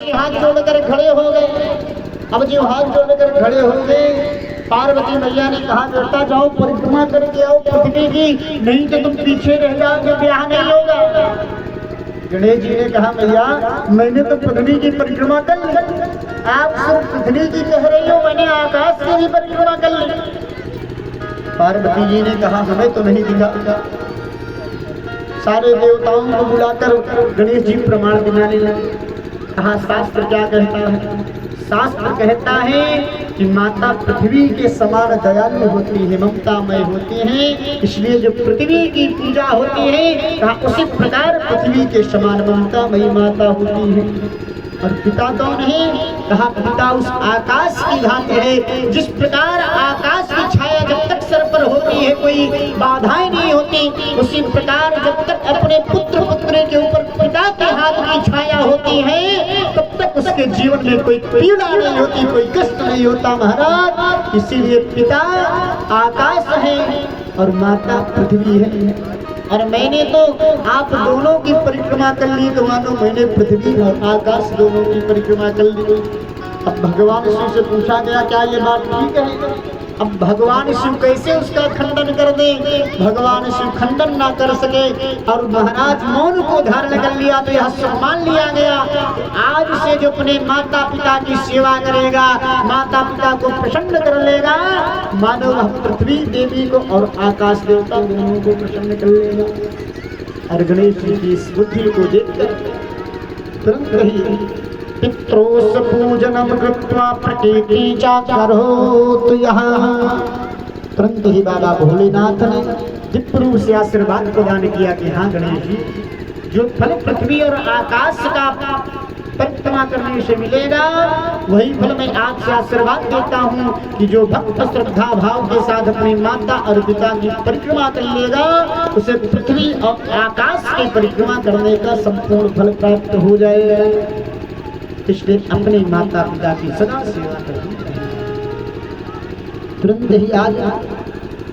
हाथ जोड़कर खड़े हो गए। अब जो हाथ जोड़कर खड़े हो गए, पार्वती मैया ने कहा बेटा जाओ परिक्रमा करके आओ पृथ्वी की, नहीं तो तुम पीछे रह जाओगे, ब्याह नहीं होगा। गणेश जी ने कहा मैया मैंने तो पृथ्वी की परिक्रमा कर ली, आप सिर्फ पृथ्वी की कह रही हो, मैंने आकाश की भी परिक्रमा कर ली। पार्वती जी ने कहा हमें तो नहीं दिखा। सारे देवताओं को बुलाकर गणेश जी प्रमाण दिलाने लगे। कहा शास्त्र क्या कहता है? शास्त्र कहता है कि माता पृथ्वी के समान दयालु होती है, ममतामय होती है, इसलिए जो पृथ्वी की पूजा होती है कहा उसी प्रकार पृथ्वी के समान ममतामयी माता होती है। और पिता कौन है? कहा पिता उस आकाश की भांति है, जिस प्रकार आकाश की छाया जब तक सर पर होती है कोई बाधाएं नहीं होती, उसी प्रकार जब तक अपने पुत्र पुत्री के ऊपर पिता के हाथ की छाया होती है तब तक उसके जीवन में कोई पीड़ा नहीं होती, कोई कष्ट नहीं होता महाराज। इसीलिए पिता आकाश है और माता पृथ्वी है। और मैंने तो आप दोनों की परिक्रमा कर ली, तो मानो मैंने पृथ्वी और आकाश दोनों की परिक्रमा कर ली। अब भगवान शिव से पूछा गया क्या ये बात ठीक है? अब भगवान शिव कैसे उसका खंडन कर दे? भगवान शिव खंडन ना कर सके और महाराज मौन को धारण कर लिया, तो यह सम्मान लिया गया। आज से जो अपने माता पिता की सेवा करेगा, माता पिता को प्रसन्न कर लेगा, मानो वह पृथ्वी देवी को और आकाश देवता दोनों को प्रसन्न कर लेगा। और गणेश जी की इस बुद्धि को देखकर तुरंत ही पित्रोस पूजनम कृत्वा प्रतीति चा करोतु यहाँ, तुरंत ही बाबा भोलेनाथ ने दिव्य रूप से आशीर्वाद प्रदान किया कि हाँ गणेश जी, जो फल पृथ्वी और आकाश का परिक्रमा करने से मिलेगा वही फल मैं आपसे आशीर्वाद देता हूँ कि जो भक्त श्रद्धा भाव के साथ अपनी माता और पिता की परिक्रमा कर लेगा उसे पृथ्वी और आकाश की परिक्रमा करने का संपूर्ण फल प्राप्त हो जाएगा। इसलिए अपने माता पिता की सदा सेवा करनी चाहिए। तुरंत ही आज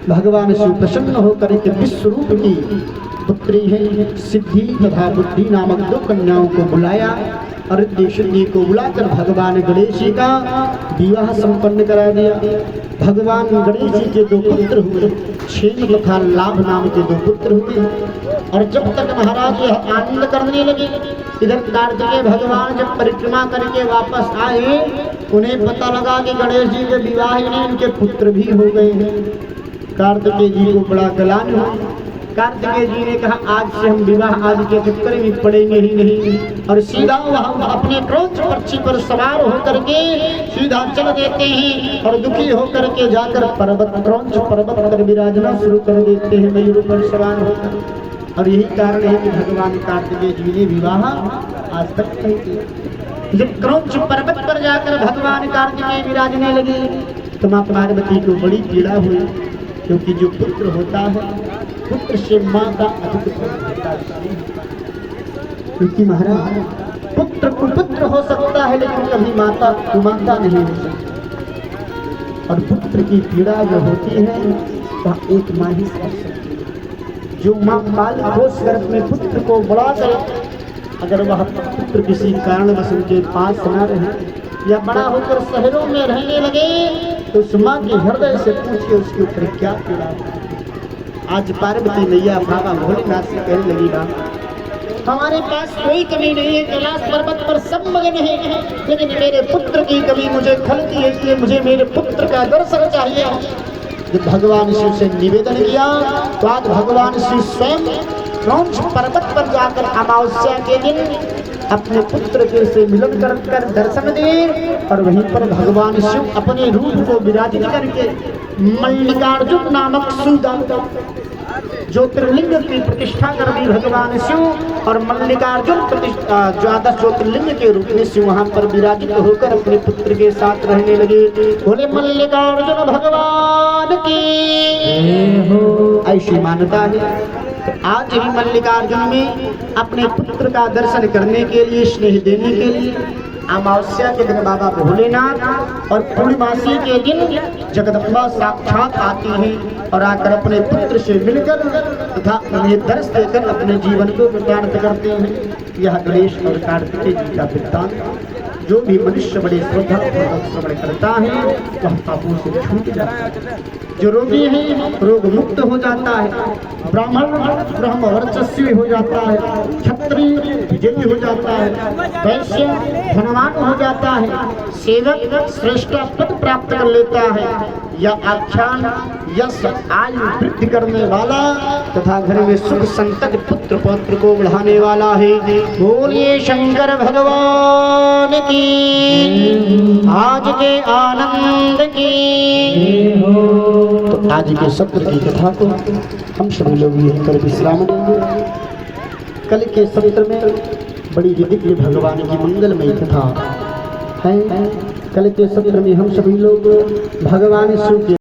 भगवान शिव प्रसन्न होकर के विश्व रूप की पुत्री है सिद्धि तथा बुद्धि नामक दो कन्याओं को बुलाया और सिद्धि को बुलाकर भगवान गणेश जी का विवाह संपन्न करा दिया। भगवान गणेश जी के दो पुत्र हुए, क्षेम तथा लाभ नाम के दो पुत्र हुए। और जब तक महाराज यह आनंद करने लगे, इधर कार्तिकेय भगवान जब परिक्रमा करके वापस आए, उन्हें पता लगा कि गणेश जी के विवाह ही नहीं उनके पुत्र भी हो गए हैं। कार्तिकेय जी को बड़ा गलान हुआ। कार्तिकेय जी ने कहा आज से हम विवाह आदि के चक्कर में पड़ेंगे ही नहीं, और सीधा हम अपने क्रौंच पक्षी पर सवार होकर के सीधा चल देते हैं और दुखी होकर के जाकर पर्वत क्रौंच पर्वत पर विराजना शुरू कर देते हैं मयूर पर सवार होकर। और यही कारण है कि भगवान कार्तिकेय जी ने विवाह आज तक नहीं किया। जब क्रौंच पर्वत पर जाकर भगवान कार्तिकेय विराजने लगे तो मां पार्वती को बड़ी पीड़ा हुई, क्योंकि जो पुत्र होता है पुत्र से मां का अधिक प्रेम होता है। क्योंकि महाराज पुत्र कुपुत्र हो सकता है लेकिन कभी माता कुमाता नहीं हो सकती। और पुत्र की पीड़ा जो होती है वह एक मां ही समझ सकती है। जो मां पाल पोष कर अपने पुत्र को बड़ा करे, अगर वह पुत्र किसी कारणवश उनके पास न रहे या बड़ा होकर शहरों में रहने लगे तो उस मां के हृदय से पूछिए उसके ऊपर क्या पीड़ा। आज पार्वती मैया बाबा भोलेनाथ से कहने लगी बाबा हमारे पास कोई कमी नहीं है, कैलाश पर्वत पर सब मगन है, लेकिन मेरे पुत्र की कमी मुझे खलती है, इसलिए मुझे मेरे पुत्र का दर्शन चाहिए। जब भगवान शिव से निवेदन किया तो आज भगवान शिव स्वयं क्रौंच पर्वत पर जाकर अमावस्या के दिन अपने पुत्र के से मिलन कर दर्शन दिए। और वहीं पर भगवान शिव अपने रूप को विराजित करके मल्लिकार्जुन नामक ज्योतिर्लिंग की प्रतिष्ठा कर दी भगवान शिव। और मल्लिकार्जुन प्रतिष्ठा 12 ज्योतिर्लिंग के रूप में शिव वहां पर विराजित होकर अपने पुत्र के साथ रहने लगे। बोले मल्लिकार्जुन भगवान की ऐसी मान्यता है। आज भी मल्लिकार्जुन में अपने पुत्र का दर्शन करने के लिए, स्नेह देने के लिए अमावस्या के दिन बाबा भोलेनाथ और पूर्णिमासी के दिन जगदम्बा साक्षात आती है और आकर अपने पुत्र से मिलकर तथा उन्हें दर्श देकर अपने जीवन को कृतार्थ करते हैं। यह गणेश और कार्तिकेय जी का वृत्तांत जो भी मनुष्य बड़े श्रद्धा पूर्वक श्रवण करता है वह पापों से छूट जाता है। जो रोगी है रोग मुक्त हो जाता है, ब्राह्मण ब्रह्म वर्चस्वी हो जाता है, क्षत्रिय विजयी हो जाता है, वैश्य धनवान हो जाता है, सेवक श्रेष्ठ पद प्राप्त कर लेता है। यह आख्यान यश आयु वृद्धि करने वाला तथा घर में सुख संतत पुत्र पौत्र को बढ़ाने वाला है। बोलिए शंकर भगवान की, आज के आनंद की। तो आज के सत्र की कथा को हम सभी लोग यहीं पर विश्राम देंगे। कल के सत्र में बड़ी दिव्य भगवान की मंगलमयी कथा है। कल के सत्र में हम सभी लोग भगवान शिव के